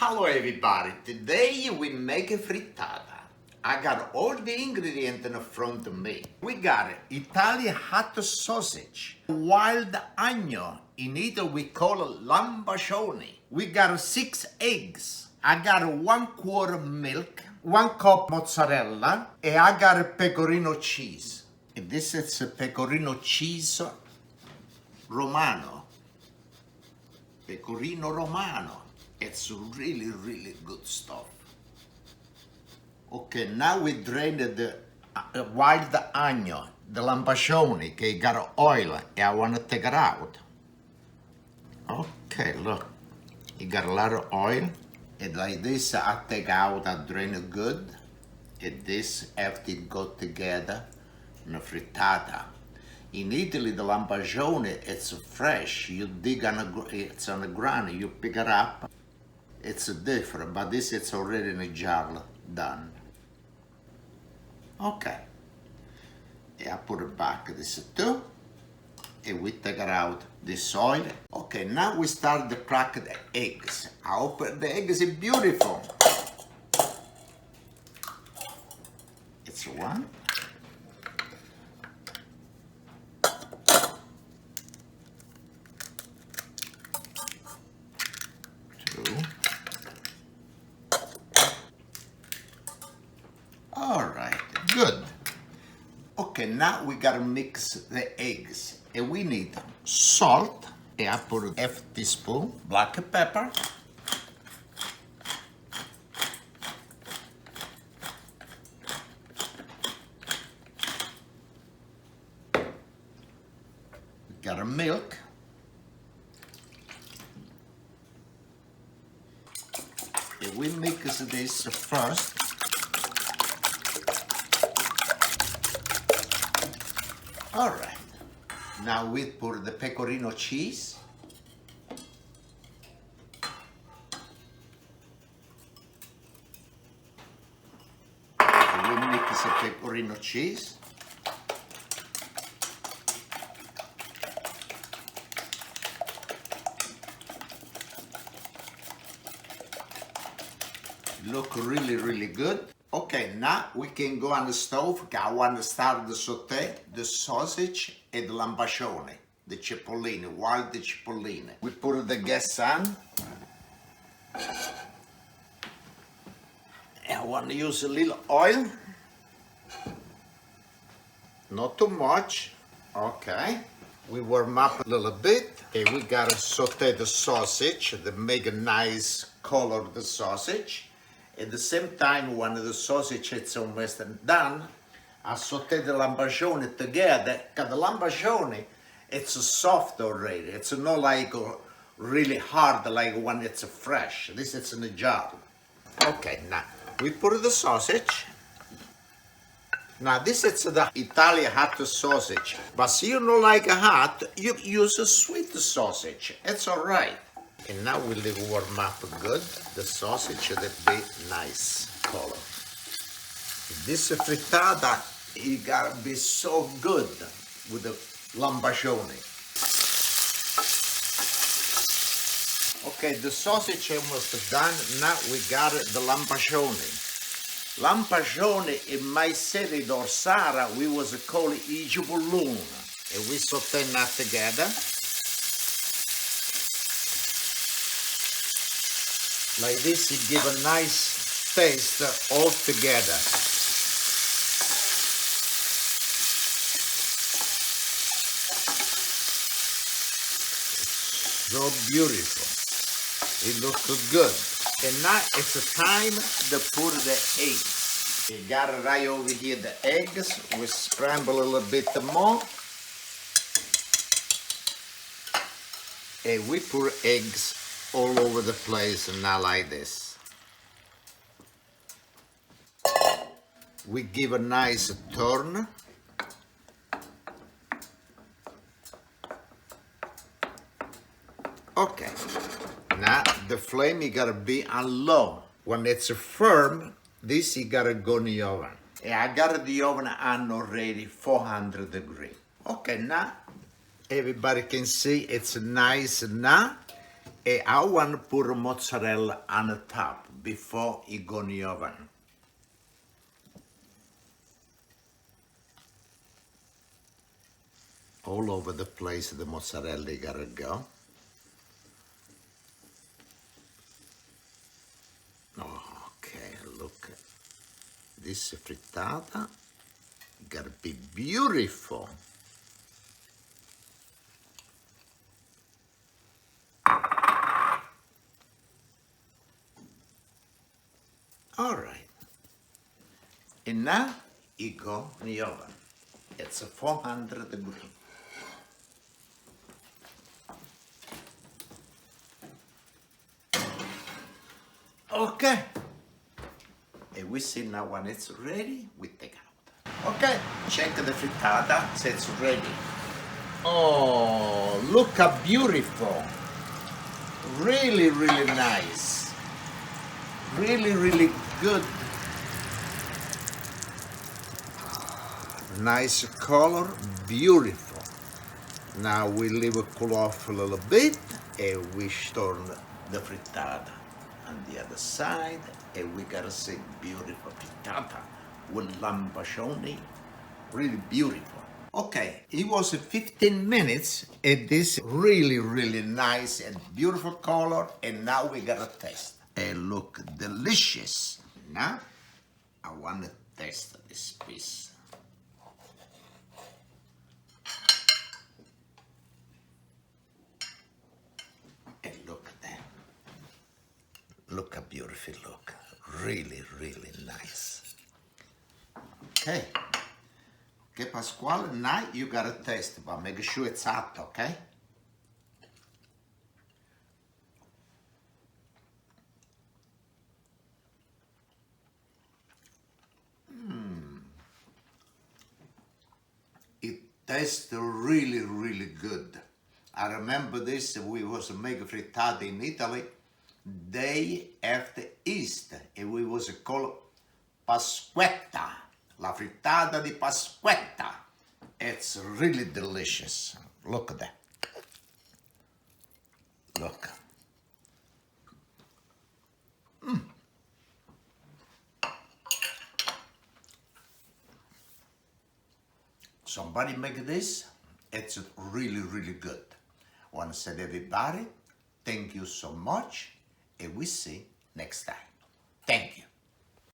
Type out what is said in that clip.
Hello everybody, today we make a frittata. I got all the ingredients in front of me. We got Italian hot sausage, wild onion, in Italy we call it lampascioni. We got 6 eggs. I got 1 quart milk, 1 cup mozzarella, and I got a pecorino cheese. And this is a pecorino cheese romano. Pecorino romano. It's really good stuff. Okay, now we drained the wild onion, the lampascioni, che got oil, and I want to take it out. Okay, look, it got a lot of oil, and like this I take out, I drain it good, and this everything go together in a frittata. In Italy, the lampascioni, it's fresh. You dig on it's on the ground, you pick it up. It's different, but this it's already in a jar done. Okay. And I put it back this too. And we take it out this oil. Okay, now we start to crack the eggs. I open the eggs, it's beautiful. It's 1. 2. All right, good. Okay, now we gotta mix the eggs. And we need salt. And I put a half teaspoon black pepper. We got a milk. And we mix this first. All right, now we put the pecorino cheese. And we mix the pecorino cheese. Look really good. Okay, now we can go on the stove. I want to start the saute, the sausage and the lampascioni, the cipollini, wild cipollini. We put the gas on. And I want to use a little oil. Not too much. Okay. We warm up a little bit. Okay, we gotta saute the sausage to make a nice color of the sausage. At the same time, when the sausage is almost done, I saute the lampascioni together, because the lampascioni, it's soft already. It's not like really hard like when it's fresh. This is in a jar. Okay, now we put the sausage. Now this is the Italian hot sausage. But if you don't like a hot, you use a sweet sausage. It's all right. And now we'll leave warm up good. The sausage should be nice color. This frittata, it gotta be so good with the lampascioni. Okay, the sausage almost done. Now we got the lampascioni. Lampascioni in my city, Dorsara, we was called I cipollini. And we saute that together. Like this, it gives a nice taste all together. It's so beautiful. It looks good. And now it's time to put the eggs. You got it right over here, the eggs. We scramble a little bit more. And we put eggs all over the place, and now like this. We give a nice turn. Okay, now the flame you gotta be on low. When it's firm, this you gotta go in the oven. And I got the oven on already, 400 degrees. Okay, now everybody can see it's nice now. And I want to put mozzarella on the top before it go in the oven. All over the place the mozzarella gotta go. Okay, look. This frittata gotta be beautiful. All right. And now it go in the oven. It's a 400 degrees. Okay. And we see now when it's ready, we take out. Okay, check the frittata, so it's ready. Oh, look how beautiful. Really, really nice. Really, really good. Nice color, beautiful. Now we leave it cool off a little bit and we turn the frittata on the other side and we gotta see beautiful frittata with lampascioni, really beautiful. Okay, it was 15 minutes and this really, really nice and beautiful color and now we gotta taste. And look delicious. Now I wanna taste this piece. And look at that. Look how beautiful look. Really, really nice. Okay. Okay, Pasquale, now you gotta taste, but make sure it's hot, okay? It tastes really, really good. I remember this, we was making frittata in Italy day after Easter, and we was called Pasquetta, la frittata di Pasquetta. It's really delicious. Look at that. Look. Somebody make this, it's really, really good. I want to say to everybody, thank you so much, and we see next time. Thank you.